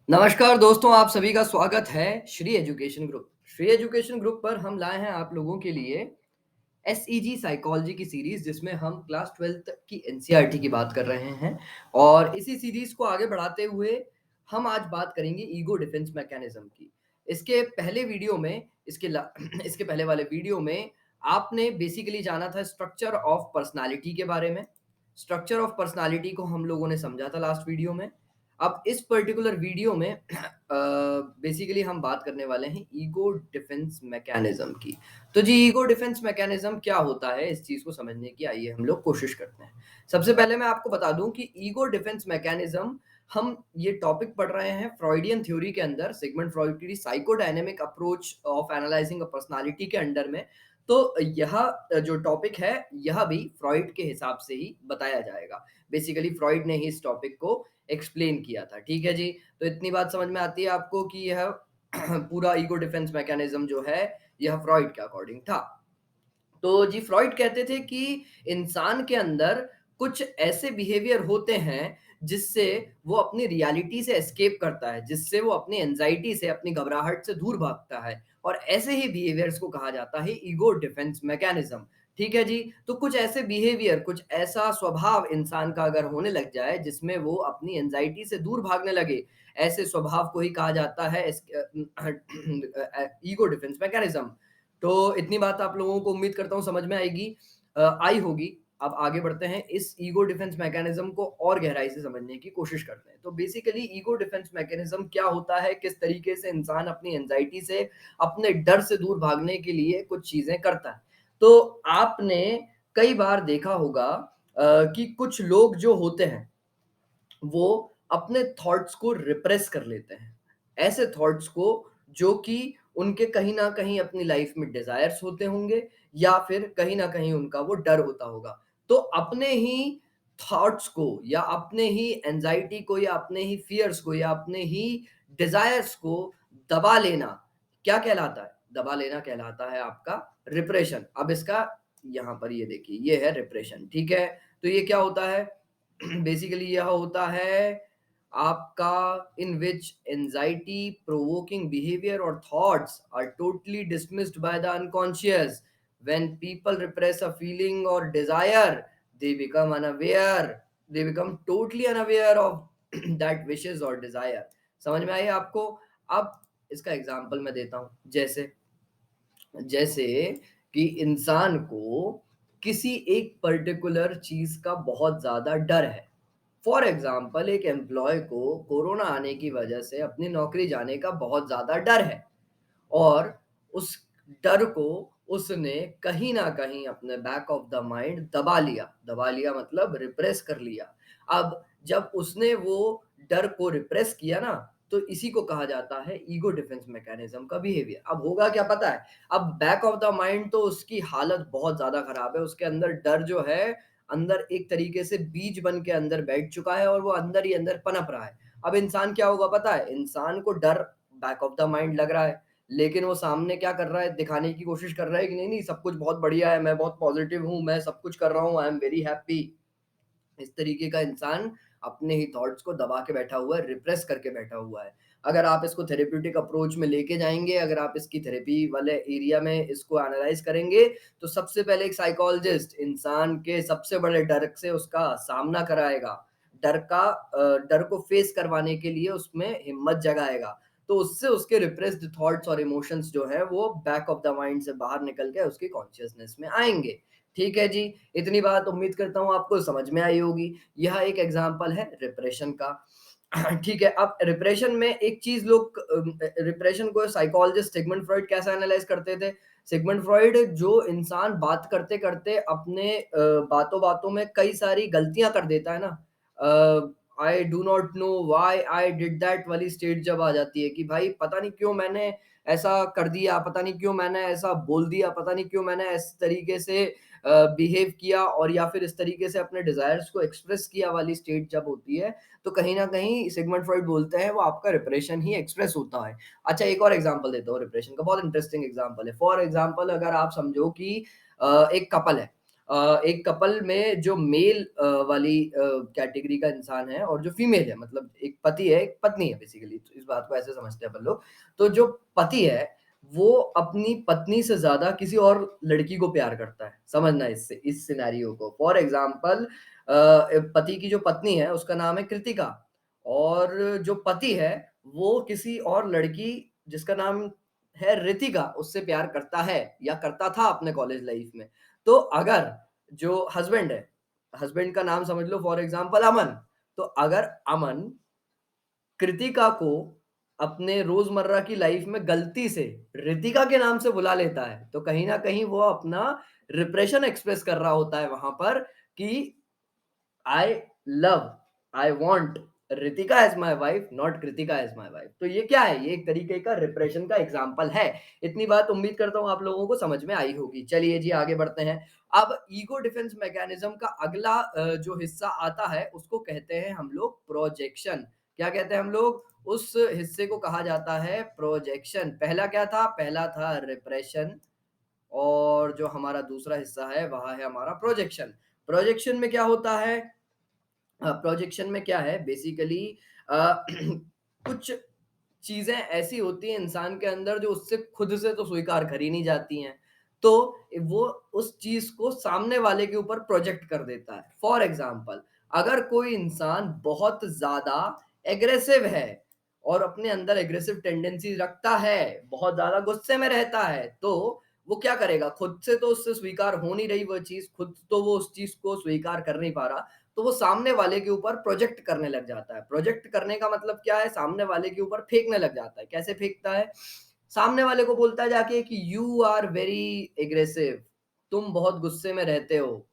नमस्कार दोस्तों, आप सभी का स्वागत है Shri education group. Shri education group पर हम लाए हैं आप लोगों के लिए एसईजी साइकोलॉजी की सीरीज जिसमें हम क्लास 12 की एनसीईआरटी की बात कर रहे हैं और इसी सीरीज को आगे बढ़ाते हुए हम आज बात करेंगे ईगो डिफेंस मैकेनिज्म की। इसके पहले वीडियो में इसके पहले वाले वीडियो में आपने बेसिकली जाना था स्ट्रक्चर ऑफ पर्सनालिटी के बारे में। स्ट्रक्चर ऑफ पर्सनालिटी को हम लोगों ने समझा था लास्ट वीडियो में। अब इस पर्टिकुलर वीडियो में बेसिकली हम बात करने वाले हैं ईगो डिफेंस मैकेनिज्म की। तो जी ईगो डिफेंस मैकेनिज्म क्या होता है, इस चीज को समझने की आइए हम लोग कोशिश करते हैं। सबसे पहले मैं आपको बता दूं कि ईगो डिफेंस मैकेनिज्म हम ये टॉपिक पढ़ रहे हैं फ्रॉइडियन थ्योरी के अंदर, सिगमंड फ्रॉइड की psychodynamic approach of analysing a personality के अंडर में। तो यह जो टॉपिक है यह भी फ्रॉइड के हिसाब से ही बताया जाएगा। बेसिकली फ्रॉइड ने ही इस टॉपिक को एक्सप्लेन किया था। ठीक है जी, तो इतनी बात समझ में आती है आपको कि यह पूरा ईगो डिफेंस मैकेनिज्म जो है यह फ्रॉइड के अकॉर्डिंग था। तो जी फ्रॉइड कहते थे कि इंसान के अंदर कुछ ऐसे बिहेवियर होते हैं जिससे वो अपनी रियलिटी से एस्केप करता है, जिससे वो अपनी एंजाइटी से, अपनी घबराहट से दूर भागता है, और ऐसे ही बिहेवियर्स को कहा जाता है ईगो डिफेंस मैकेनिज्म। ठीक है जी, तो कुछ ऐसे बिहेवियर, कुछ ऐसा स्वभाव इंसान का अगर होने लग जाए जिसमें वो अपनी एंजाइटी से दूर भागने लगे, ऐसे स्वभाव को ही कहा जाता है ईगो डिफेंस मैकेनिज्म। तो इतनी बात आप लोगों को उम्मीद करता हूँ समझ में आई होगी। अब आगे बढ़ते हैं, इस ईगो डिफेंस मैकेनिज्म को और गहराई से समझने की कोशिश करते हैं। तो बेसिकली ईगो डिफेंस मैकेनिज्म क्या होता है, किस तरीके से इंसान अपनी एंजाइटी से, अपने डर से दूर भागने के लिए कुछ चीजें करता है। तो आपने कई बार देखा होगा कि कुछ लोग जो होते हैं वो अपने थॉट्स को रिप्रेस कर लेते हैं। ऐसे थॉट्स को जो कि उनके कहीं न कहीं अपनी लाइफ में डिज़ायर्स होते होंगे या फिर कहीं न कहीं उनका वो डर होता होगा। तो अपने ही थॉट्स को या अपने ही एंग्ज़ायटी को या अपने ही फ़ियर्स को या अपने ही डिज़ायर्स को दबा लेना, क्या कहलाता है? दबा लेना कहलाता है आपका रिप्रेशन। अब इसका यहाँ पर ये देखिए, ये है रिप्रेशन, ठीक है? तो ये क्या होता है? बेसिकली यह होता है आपका in which anxiety provoking behaviour और thoughts are totally dismissed by the unconscious. When people repress a feeling और desire, they become unaware, they become totally unaware of that wishes और डिजायर। समझ में आई आपको? अब इसका एग्जांपल मैं देता हूं। जैसे जैसे कि इंसान को किसी एक पर्टिकुलर चीज का बहुत ज्यादा डर है। फॉर एग्जाम्पल एक एम्प्लॉय को कोरोना आने की वजह से अपनी नौकरी जाने का बहुत ज्यादा डर है और उस डर को उसने कहीं ना कहीं अपने बैक ऑफ द माइंड दबा लिया मतलब रिप्रेस कर लिया। अब जब उसने वो डर को रिप्रेस किया ना, तो इसी को कहा जाता है ईगो डिफेंस मैकेनिज्म का बिहेवियर। अब होगा क्या पता है? अब बैक ऑफ द माइंड तो उसकी हालत बहुत ज्यादा खराब है, उसके अंदर डर जो है अंदर एक तरीके से बीज बन के अंदर बैठ चुका है और वो अंदर ही अंदर पनप रहा है। अब इंसान क्या होगा पता है? इंसान को डर बैक ऑफ द माइंड लग रहा है, लेकिन वो सामने क्या कर रहा है, दिखाने की कोशिश कर रहा है कि नहीं नहीं सब कुछ बहुत बढ़िया है, मैं बहुत पॉजिटिव हूँ, मैं सब कुछ कर रहा हूँ, आई एम वेरी हैप्पी। इस तरीके का इंसान अपने ही थॉट्स को दबा के बैठा हुआ है, रिप्रेस करके बैठा हुआ है। अगर आप इसको थेरेप्यूटिक अप्रोच में लेके जाएंगे, अगर आप इसकी थेरेपी वाले एरिया में इसको एनालाइज करेंगे, तो सबसे पहले एक साइकोलॉजिस्ट इंसान के सबसे बड़े डर से उसका सामना कराएगा। डर को फेस करवाने के लिए उसमें हिम्मत जगाएगा। तो उससे उसके रिप्रेस्ड थॉट्स और इमोशंस जो है वो बैक ऑफ द माइंड से बाहर निकल के उसकी कॉन्शियसनेस में आएंगे। ठीक है जी, इतनी बात उम्मीद करता हूँ आपको समझ में आई होगी। यह एक एग्जांपल है रिप्रेशन का। ठीक है, अब रिप्रेशन में एक चीज लोग रिप्रेशन को साइकोलॉजिस्ट सिगमंड फ्रॉइड कैसे एनालाइज करते थे? सिगमंड फ्रॉइड जो इंसान बात करते करते अपने बातों बातों में कई सारी गलतियां कर देता है ना, I do not know why I did that वाली स्टेट जब आ जाती है कि भाई पता नहीं क्यों मैंने ऐसा कर दिया, पता नहीं क्यों मैंने ऐसा बोल दिया, पता नहीं क्यों मैंने इस तरीके से बिहेव किया और या फिर इस तरीके से अपने डिजायर्स को एक्सप्रेस किया वाली स्टेट जब होती है, तो कहीं ना कहीं सिगमंड फ्रॉइड बोलते हैं वो आपका रिप्रेशन ही एक्सप्रेस होता है। अच्छा, एक और एग्जांपल देता हूँ रिप्रेशन का, बहुत इंटरेस्टिंग एग्जांपल है। फॉर एग्जांपल अगर आप समझो कि एक कपल है, एक कपल में जो मेल वाली कैटेगरी का इंसान है और जो फीमेल है, मतलब एक पति है, एक पत्नी है बेसिकली, तो इस बात को ऐसे समझते हैं अपन लोग। तो जो पति है, वो अपनी पत्नी से ज़्यादा किसी और लड़की को प्यार करता है। समझना इस सिनेरियो को। फॉर एग्ज़ाम्पल पति की जो पत्नी है, उसका नाम है कृतिका और जो पति है, वो किसी और लड़की जिसका नाम है रितिका, उससे प्यार करता है या करता था अपने कॉलेज लाइफ में। तो अगर जो हस्बैंड है, हस्बैंड का नाम समझ लो फॉर एग्ज़ाम्पल अमन, तो अगर अमन कृतिका को अपने रोज़मर्रा की लाइफ़ में गलती से रितिका के नाम से बुला लेता है, तो कहीं न कहीं वो अपना रिप्रेशन एक्सप्रेस कर रहा होता है वहाँ पर कि I love, I want Ritika as my wife, not Kritika as my wife. तो ये क्या है? ये एक तरीके का रिप्रेशन का एग्ज़ाम्पल है। इतनी बात उम्मीद करता हूँ आप लोगों को समझ में आई होगी। चलिए जी आगे बढ़ते हैं। अब ईगो डिफेंस मैकेनिज़्म का अगला जो हिस्सा आता है उसको कहते हैं हम लोग प्रोजेक्शन। क्या कहते हैं हम लोग? उस हिस्से को कहा जाता है प्रोजेक्शन। पहला क्या था? पहला था रिप्रेशन और जो हमारा दूसरा हिस्सा है वह है हमारा प्रोजेक्शन। प्रोजेक्शन में क्या होता है? प्रोजेक्शन में क्या है बेसिकली कुछ चीज़ें ऐसी होती हैं इंसान के अंदर जो उससे खुद से तो स्वीकार करी नहीं जाती हैं। तो वो उस चीज़ को सामने वाले के ऊपर प्रोजेक्ट कर देता है। फॉर एग्ज़ाम्पल अगर कोई इंसान बहुत ज़्यादा एग्रेसिव है और अपने अंदर एग्रेसिव टेंडेंसी रखता है, बहुत ज़्यादा गुस्से में रहता है, तो वो क्या करेगा? खुद से तो उससे स्वीकार हो नहीं रही वो चीज़, खुद तो वो उस चीज़ को स्वीकार कर नहीं पा रहा, तो वो सामने वाले के ऊपर प्रोजेक्ट करने लग जाता है। प्रोजेक्ट करने का मतलब क्या है? सामने वाले के ऊपर फेंकने लग जाता है। कैसे फेंकता है? सामने वाले को बोलता है जाके कि यू आर वेरी एग्रेसिव, तुम बहुत गुस्से में रहते हो।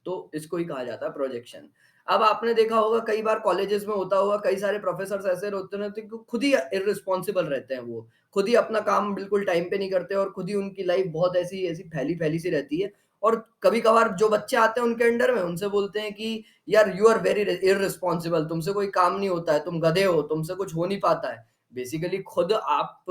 तो इसको ही कहा जाता है प्रोजेक्शन। अब आपने देखा होगा कई बार कॉलेजेस में होता होगा, कई सारे प्रोफेसर्स ऐसे होते हैं कि खुद ही इर्रेस्पॉन्सिबल रहते हैं वो। खुद ही अपना काम बिल्कुल टाइम पे नहीं करते और खुद ही उनकी लाइफ बहुत ऐसी ऐसी फैली-फैली सी रहती है। और कभी-कभार जो बच्चे आते हैं उनके अंडर में, उनसे बोलते हैं कि यार यू आर वेरी इर्रेस्पॉन्सिबल, तुमसे कोई काम नहीं होता है, तुम गधे हो, तुमसे कुछ हो नहीं पाता है। बेसिकली खुद आप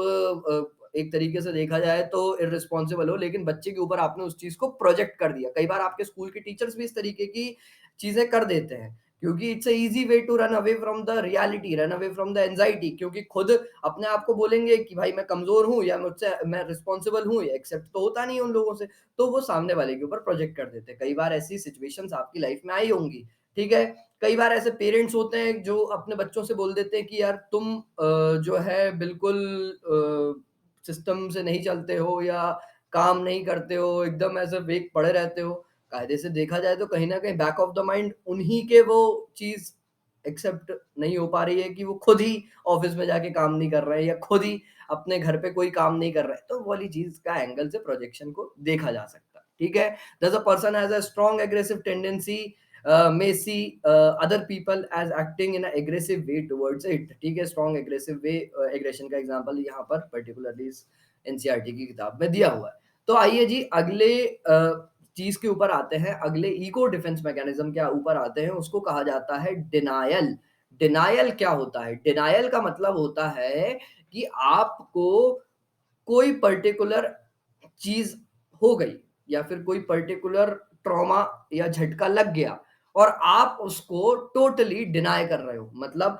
एक तरीके से देखा जाए तो इर्रेस्पॉन्सिबल हो, लेकिन बच्चे के ऊपर आपने उस चीज़ को प्रोजेक्ट कर दिया। कई बार आपके स्कूल के टीचर्स भी इस तरीके की चीज़ें कर देते हैं, क्योंकि it's a easy way to run away from the reality, run away from the anxiety, क्योंकि खुद अपने आप को बोलेंगे कि भाई मैं कमज़ोर हूँ या मुझसे मैं रिस्पॉन्सिबल हूँ, ये एक्सेप्ट तो होता नहीं है उन लोगों से, तो वो सामने वाले के ऊपर प्रोजेक्ट कर देते हैं। कई बार ऐसी सिचुएशंस आपकी लाइफ में आई होंगी, ठीक है? कई बार ऐसे पेरेंट्स होते हैं जो अपने बच्चों से बोल देते हैं कि यार तुम जो है बिल्कुल सिस्टम से नहीं चलते हो या काम नहीं करते हो, एकदम ऐसे वेक पड़े रहते हो। कायदे से देखा जाए तो कहीं न कहीं बैक ऑफ द माइंड उन्हीं के वो चीज़ एक्सेप्ट नहीं हो पा रही है कि वो खुद ही ऑफ़िस में जाके काम नहीं कर रहे हैं या खुद ही अपने घर पे कोई काम नहीं कर रहे हैं। तो वो वाली चीज़ का एंगल से प्रोजेक्शन को देखा जा सकता है, ठीक है? Thus a person has a strong aggressive tendency may see other people as acting in a aggressive way towards it, ठीक है? स्ट्रॉन्ग एग्रेसिव वे एग्रेशन का एग्जांपल यहाँ पर पर्टिकुलरली इस एनसीईआरटी की किताब में दिया हुआ है। तो आइए जी अगले चीज़ के ऊपर आते हैं, अगले ईगो डिफेंस मैकेनिज़्म के ऊपर आते हैं, उसको कहा जाता है डिनायल। डिनायल क्या होता है? डिनायल का मतलब होता है कि आपको कोई पर्टिकुलर चीज़ हो गई या फिर कोई पर्टिकुलर ट्रॉमा या झटका लग गया और आप उसको टोटली डिनाय कर रहे हो। मतलब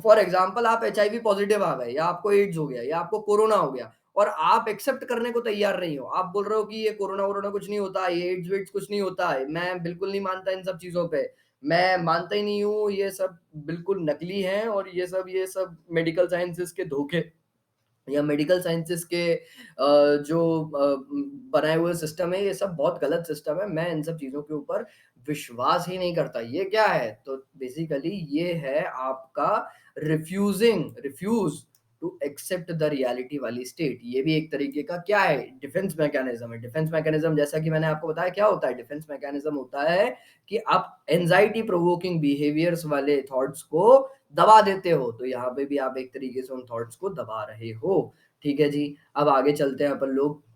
फॉर एग्ज़ाम्पल आप एचआईवी पॉज़िटिव आ गए या आपको एड्स हो गया या आपको कोरोना हो गया और आप एक्सेप्ट करने को तैयार नहीं हो। आप बोल रहे हो कि ये कोरोना-वोरोना कुछ नहीं होता, ये एड्स-वेड्स कुछ नहीं होता है, मैं बिल्कुल नहीं मानता इन सब चीज़ों पे। मैं मानता ही नहीं हूँ, ये सब बिल्कुल नकली हैं और ये सब मेडिकल साइंसेज़ के धोखे या मेडिकल साइंसेस के जो बनाए हुए सिस्टम है, ये सब बहुत गलत सिस्टम है। मैं इन सब चीज़ों के ऊपर विश्वास ही नहीं करता। ये क्या है? तो बेसिकली ये है आपका refuse to accept the reality वाली स्टेट। ये भी एक तरीके का क्या है? डिफेंस मैकेनिज़्म है। डिफेंस मैकेनिज़्म जैसा कि मैंने आपको बताया क्या होता है? डिफेंस मैकेनिज़्म होता है कि आप एंग्ज़ायटी प्रोवोकिंग बिहेवियर्स वाले थॉट्स को दबा देते हो, तो यहाँ पे भी आप एक तरीके से उन थॉट्स को दबा रहे हो। ठीक है जी, अब आगे चलते हैं अपन लोग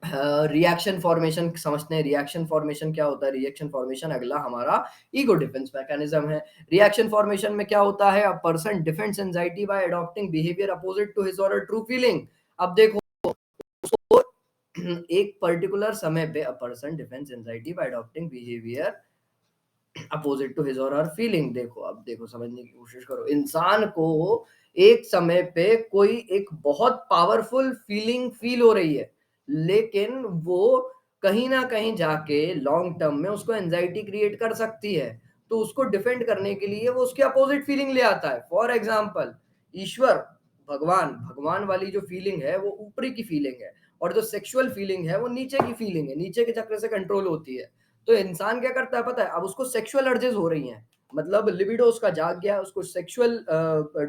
रिएक्शन फॉर्मेशन समझते हैं। रिएक्शन फॉर्मेशन क्या होता है? रिएक्शन फॉर्मेशन अगला हमारा ईगो डिफेंस मैकेनिज्म है। रिएक्शन फॉर्मेशन में क्या होता है? A person defends anxiety by adopting behaviour opposite to his और हर ट्रू फीलिंग। अब देखो, उसको एक पर्टिकुलर समय पे a person defence anxiety by adopting behaviour opposite to his और हर फीलिंग। देखो, अब देखो, समझने की कोशिश करो। इंसान को एक समय पे कोई एक बहुत पावरफुल फीलिंग फील हो रही है, लेकिन वो कहीं ना कहीं जाके लॉन्ग टर्म में उसको एंजाइटी क्रिएट कर सकती है। तो उसको डिफेंड करने के लिए वो उसकी अपोजिट फीलिंग ले आता है। फॉर एग्जाम्पल, ईश्वर, भगवान, भगवान वाली जो फीलिंग है वो ऊपरी की फीलिंग है, और जो सेक्सुअल फीलिंग है वो नीचे की फीलिंग है, नीचे के चक्र से कंट्रोल होती है। तो इंसान क्या करता है पता है? अब उसको सेक्सुअल अर्जेस हो रही हैं, मतलब लिबिडो उसका जाग गया, उसको सेक्सुअल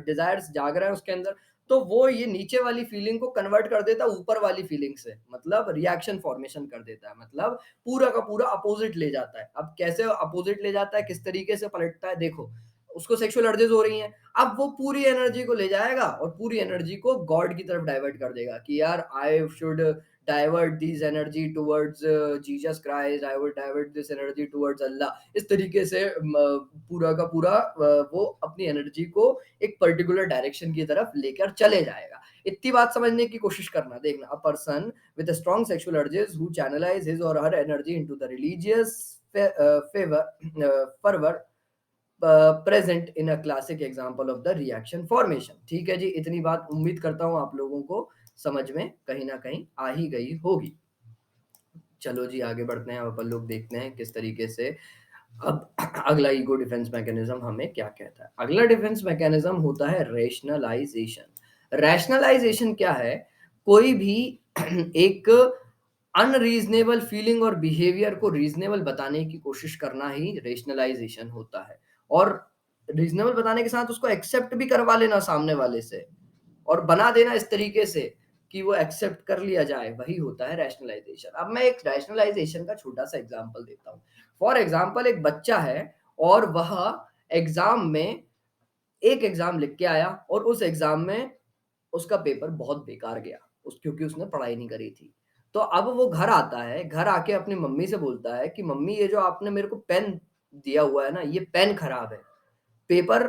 डिजायर्स जाग रहे हैं उसके अंदर। तो वो ये नीचे वाली फीलिंग को कन्वर्ट कर देता है ऊपर वाली फीलिंग से, मतलब रिएक्शन फॉर्मेशन कर देता है, मतलब पूरा का पूरा अपोजिट ले जाता है। अब कैसे अपोजिट ले जाता है, किस तरीके से पलटता है, देखो। उसको सेक्सुअल अर्जेस हो रही हैं, अब वो पूरी एनर्जी को ले जाएगा और पूरी एनर्जी को गॉड की तरफ डाइवर्ट कर देगा कि यार I should divert these energy towards Jesus Christ, I would divert this energy towards Allah। इस तरीके से पूरा का पूरा वो अपनी एनर्जी को एक पर्टिकुलर डायरेक्शन की तरफ लेकर चले जाएगा। इतनी बात समझने की कोशिश करना, देखना। A person with a strong sexual urges who channelize his और her energy into the religious fervor present in a classic example of the reaction formation. ठीक है जी, इतनी बात उम्मीद करता हूं आप लोगों को समझ में कहीं ना कहीं आ ही गई होगी। चलो जी, आगे बढ़ते हैं। अब अपन लोग देखते हैं किस तरीके से अब अगला ईगो डिफेंस मैकेनिज्म हमें क्या कहता है। अगला डिफेंस मैकेनिज्म होता है रैशनलाइजेशन। रैशनलाइजेशन क्या है? कोई भी एक अनरीजनेबल फीलिंग और बिहेवियर को रीजनेबल बताने की कोशिश करना ही रेशनलाइजेशन होता है। और रीजनेबल बताने के साथ उसको एक्सेप्ट भी करवा लेना सामने वाले से, और बना देना इस तरीके से कि वो एक्सेप्ट कर लिया जाए, वही होता है रैशनलाइजेशन। अब मैं एक रैशनलाइजेशन का छोटा सा एग्जांपल देता हूँ। फॉर एग्जांपल, एक बच्चा है और वह एग्जाम में एक एग्जाम लिख के आया, और उस एग्जाम में उसका पेपर बहुत बेकार गया, क्योंकि उसने पढ़ाई नहीं करी थी। तो अब वो घर आता है, घर आके अपनी मम्मी से बोलता है कि मम्मी, ये जो आपने मेरे को पेन दिया हुआ है ना, ये पेन खराब है। पेपर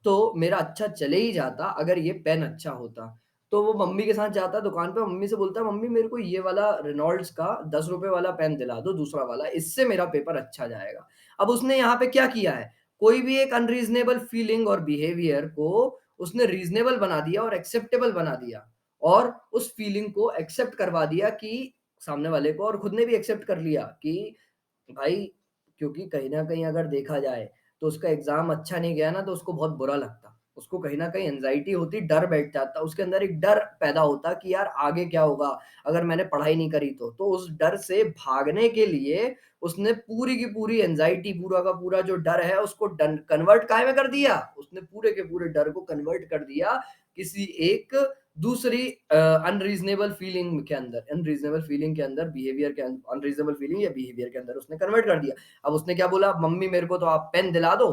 तो मेरा अच्छा चले ही जाता अगर ये पेन अच्छा होता। तो वो मम्मी के साथ जाता है दुकान पे, मम्मी से बोलता है, मम्मी मेरे को ये वाला रेनॉल्ड्स का 10 रुपए वाला पेन दिला दो, दूसरा वाला, इससे मेरा पेपर अच्छा जाएगा। अब उसने यहाँ पे क्या किया है? कोई भी एक अनरीजनेबल फीलिंग और बिहेवियर को उसने रीजनेबल बना दिया और एक्सेप्टेबल बना दिया, और उस फीलिंग को एक्सेप्ट करवा दिया कि सामने वाले को, और खुद ने भी एक्सेप्ट कर लिया कि भाई, क्योंकि कहीं न कहीं अगर देखा जाए, तो उसका एग्ज़ाम अच्छा नहीं गया ना, तो उसको बहुत बुरा लगता। उसको कहीं न कहीं एंग्ज़ायटी होती, डर बैठ जाता। उसके अंदर एक डर पैदा होता कि यार आगे क्या होगा, अगर मैंने पढ़ाई नहीं करी तो? तो उस डर से भागने के लिए उसने पूरी की पूरी एंग्ज़ायटी, पूरा का पूरा जो डर है, उसको डन कन्वर्ट काहे में कर दिया? उसने पूरे के पूरे डर को कन्वर्ट कर दिया किसी एक दूसरी अनरीज़नेबल फीलिंग के अंदर, बिहेवियर के अनरीज़नेबल फीलिंग या बिहेवियर के अंदर उसने कन्वर्ट कर दिया। अब उसने क्या बोला, मम्मी मेरे को तो आप पेन दिला दो।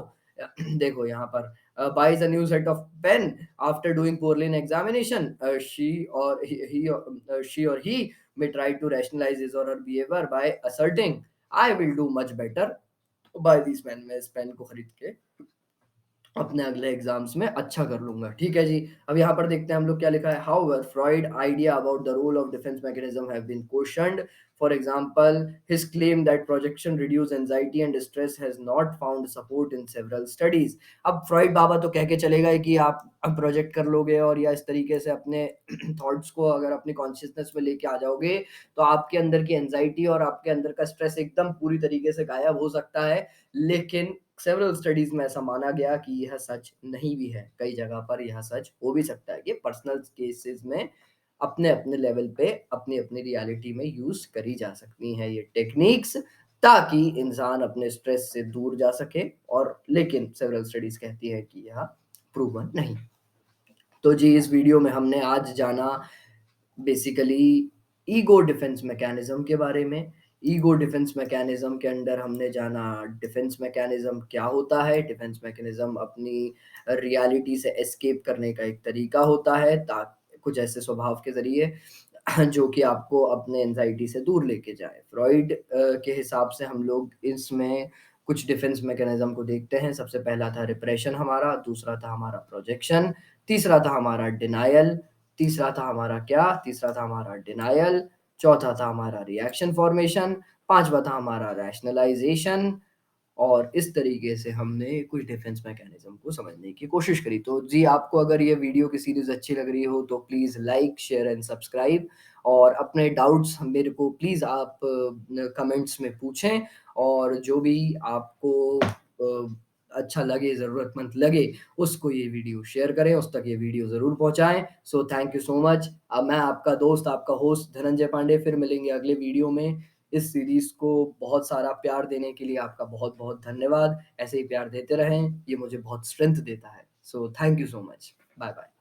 देखो यहाँ पर buys a new set of pen after doing poorly in examination, she or he may try to rationalize his or her behavior by asserting I will do much better by this pen। मैं इस pen को खरीद के अपने अगले exams में अच्छा कर लूंगा। ठीक है जी, अब यहाँ पर देखते हैं हम लोग क्या लिखा है। However Freud idea about the role of defence mechanism have been questioned. For example, his claim that projection reduce anxiety and stress has not found support in several studies. अब फ्रॉइड बाबा तो कह के चले गए कि आप अब प्रोजेक्ट कर लोगे और या इस तरीके से अपने थॉट्स को अगर अपनी कॉन्शियसनेस में लेके आ जाओगे, तो आपके अंदर की एंजाइटी और आपके अंदर का स्ट्रेस एकदम पूरी तरीके से गायब हो सकता है। लेकिन सेवरल स्टडीज में ऐसा माना गया कि यह सच नहीं भी है। कई जगह पर यह सच हो भी सकता है कि पर्सनल केसेस में अपने अपने लेवल पे अपनी अपनी रियलिटी में यूज करी जा सकती हैं ये टेक्निक्स, ताकि इंसान अपने स्ट्रेस से दूर जा सके। और लेकिन सेवरल स्टडीज कहती है कि यह प्रूवन नहीं। तो जी, इस वीडियो में हमने आज जाना बेसिकली ईगो डिफेंस मैकेनिज्म के बारे में। ईगो डिफेंस मैकेनिज्म के अंदर हमने जाना डिफेंस मैकेनिज्म क्या होता है। डिफेंस मैकेनिज्म अपनी रियलिटी से एस्केप करने का एक तरीका होता है, कुछ ऐसे स्वभाव के जरिए जो कि आपको अपने एंजाइटी से दूर लेके जाए। फ्रॉइड के हिसाब से हम लोग इसमें कुछ डिफेंस मैकेनिज्म को देखते हैं। सबसे पहला था रिप्रेशन हमारा, दूसरा था हमारा प्रोजेक्शन, तीसरा था हमारा डिनायल, तीसरा था हमारा क्या? तीसरा था हमारा डिनायल, चौथा था हमारा रिएक्शन फॉर्मेशन, पाँचवा था हमारा रैशनलाइज़ेशन और इस तरीके से हमने कुछ डिफेंस मैकेनिज़्म को समझने की कोशिश करी। तो जी, आपको अगर ये वीडियो की सीरीज़ अच्छी लग रही हो तो please like, share and subscribe और अपने डाउट्स मेरे को प्लीज़ आप कमेंट्स में पूछें और जो भी आपको अच्छा लगे, ज़रूरतमंद लगे, उसको ये वीडियो शेयर करें, उस तक ये वीडियो ज़रूर पहुँचाएँ। So thank you so much. अब मैं आपका दोस्त, आपका होस्ट धनंजय पांडे फिर मिलेंगे अगले वीडियो में। इस सीरीज़ को बहुत सारा प्यार देने के लिए आपका बहुत-बहुत धन्यवाद। ऐसे ही प्यार देते रहें, ये मुझे बहुत स्ट्रेंथ देता है। So thank you so much. Bye bye.